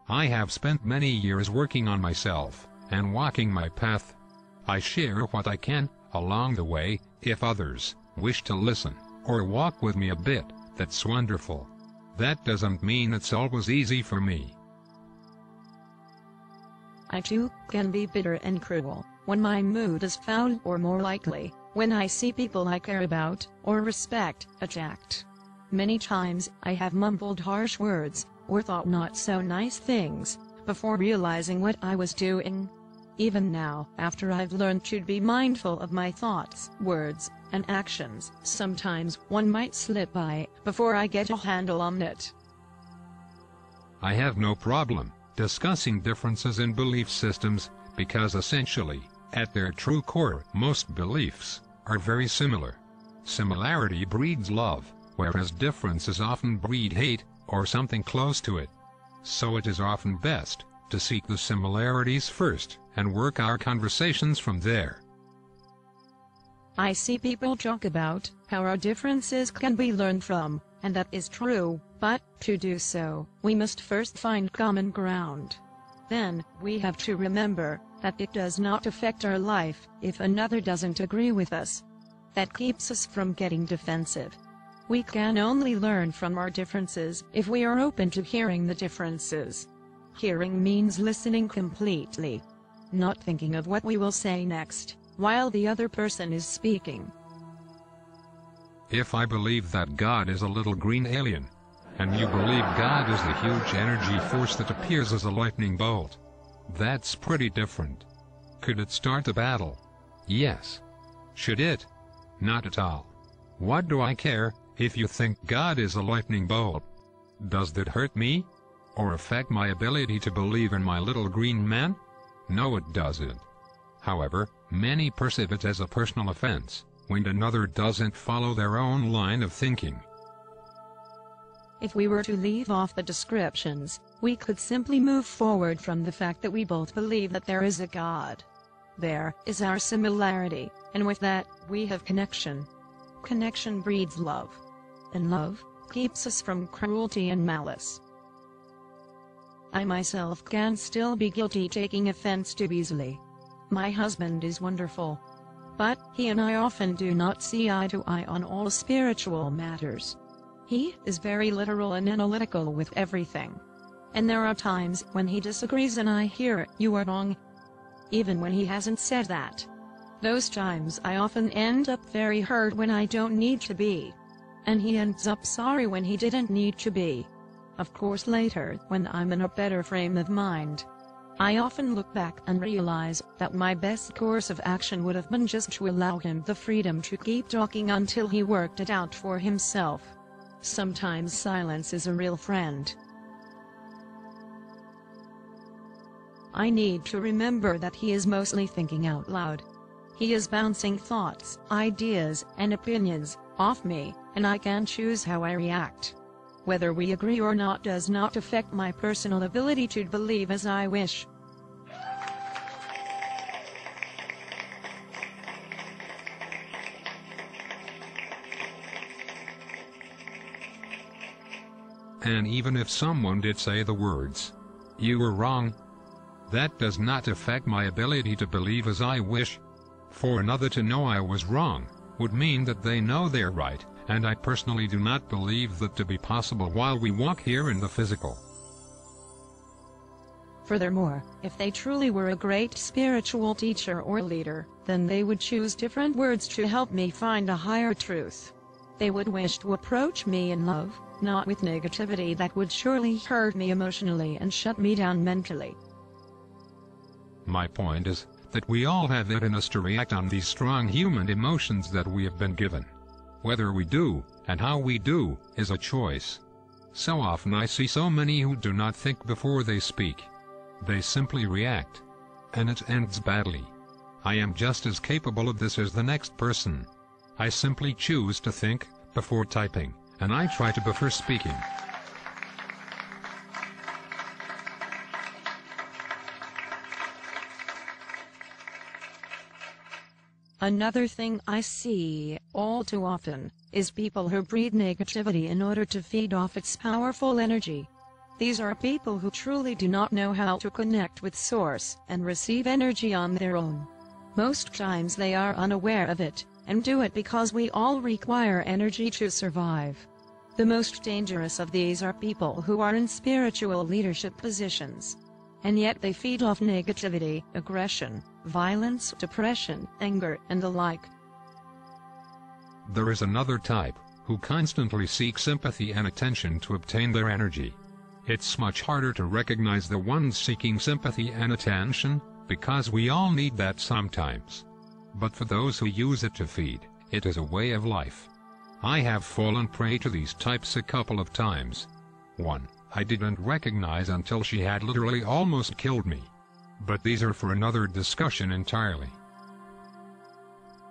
I have spent many years working on myself, and walking my path. I share what I can, along the way. If others wish to listen, or walk with me a bit, that's wonderful. That doesn't mean it's always easy for me. I too can be bitter and cruel, when my mood is foul, or more likely, when I see people I care about, or respect, attacked. Many times, I have mumbled harsh words, or thought not so nice things, before realizing what I was doing. Even now, after I've learned to be mindful of my thoughts, words, and actions, sometimes one might slip by, before I get a handle on it. I have no problem discussing differences in belief systems, because essentially, at their true core, most beliefs are very similar. Similarity breeds love, whereas differences often breed hate, or something close to it. So it is often best to seek the similarities first, and work our conversations from there. I see people talk about how our differences can be learned from, and that is true, but to do so, we must first find common ground. Then, we have to remember that it does not affect our life if another doesn't agree with us. That keeps us from getting defensive. We can only learn from our differences if we are open to hearing the differences. Hearing means listening completely, not thinking of what we will say next, while the other person is speaking. If I believe that God is a little green alien, and you believe God is the huge energy force that appears as a lightning bolt, that's pretty different. Could it start a battle? Yes. Should it? Not at all. What do I care if you think God is a lightning bolt? Does that hurt me? Or affect my ability to believe in my little green man? No, it doesn't. However, many perceive it as a personal offense when another doesn't follow their own line of thinking. If we were to leave off the descriptions, we could simply move forward from the fact that we both believe that there is a God. There is our similarity, and with that, we have connection. Connection breeds love, and love keeps us from cruelty and malice. I myself can still be guilty taking offense too easily. My husband is wonderful, but he and I often do not see eye to eye on all spiritual matters. He is very literal and analytical with everything. And there are times when he disagrees and I hear, "You are wrong," even when he hasn't said that. Those times I often end up very hurt when I don't need to be. And he ends up sorry when he didn't need to be. Of course later, when I'm in a better frame of mind, I often look back and realize that my best course of action would have been just to allow him the freedom to keep talking until he worked it out for himself. Sometimes silence is a real friend. I need to remember that he is mostly thinking out loud. He is bouncing thoughts, ideas, and opinions off me, and I can choose how I react. Whether we agree or not does not affect my personal ability to believe as I wish. And even if someone did say the words, "You were wrong," that does not affect my ability to believe as I wish. For another to know I was wrong would mean that they know they're right, and I personally do not believe that to be possible while we walk here in the physical. Furthermore, if they truly were a great spiritual teacher or leader, then they would choose different words to help me find a higher truth. They would wish to approach me in love, not with negativity that would surely hurt me emotionally and shut me down mentally. My point is that we all have it in us to react on these strong human emotions that we have been given. Whether we do, and how we do, is a choice. So often I see so many who do not think before they speak. They simply react. And it ends badly. I am just as capable of this as the next person. I simply choose to think before typing, and I try to before speaking. Another thing I see all too often is people who breed negativity in order to feed off its powerful energy. These are people who truly do not know how to connect with Source and receive energy on their own. Most times they are unaware of it, and do it because we all require energy to survive. The most dangerous of these are people who are in spiritual leadership positions, and yet they feed off negativity, aggression, violence, depression, anger, and the like. There is another type, who constantly seek sympathy and attention to obtain their energy. It's much harder to recognize the ones seeking sympathy and attention, because we all need that sometimes. But for those who use it to feed, it is a way of life. I have fallen prey to these types a couple of times. One I didn't recognize until she had literally almost killed me. But these are for another discussion entirely.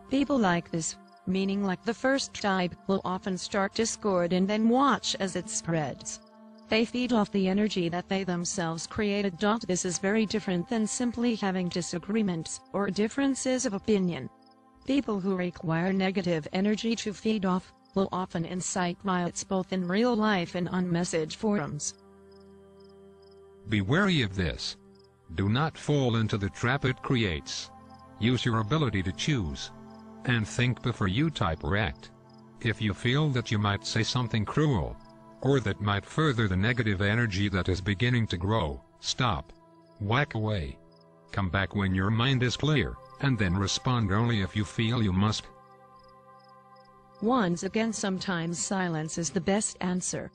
People like this, meaning like the first type, will often start discord and then watch as it spreads. They feed off the energy that they themselves created. This is very different than simply having disagreements or differences of opinion. People who require negative energy to feed off will often incite riots both in real life and on message forums. Be wary of this. Do not fall into the trap it creates. Use your ability to choose. And think before you type or act. If you feel that you might say something cruel, or that might further the negative energy that is beginning to grow, stop. Whack away. Come back when your mind is clear, and then respond only if you feel you must. Once again, sometimes silence is the best answer.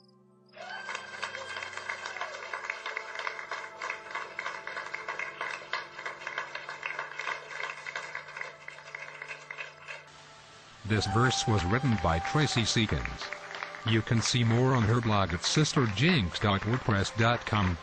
This verse was written by Tracy Seekins. You can see more on her blog at sisterjinx.wordpress.com.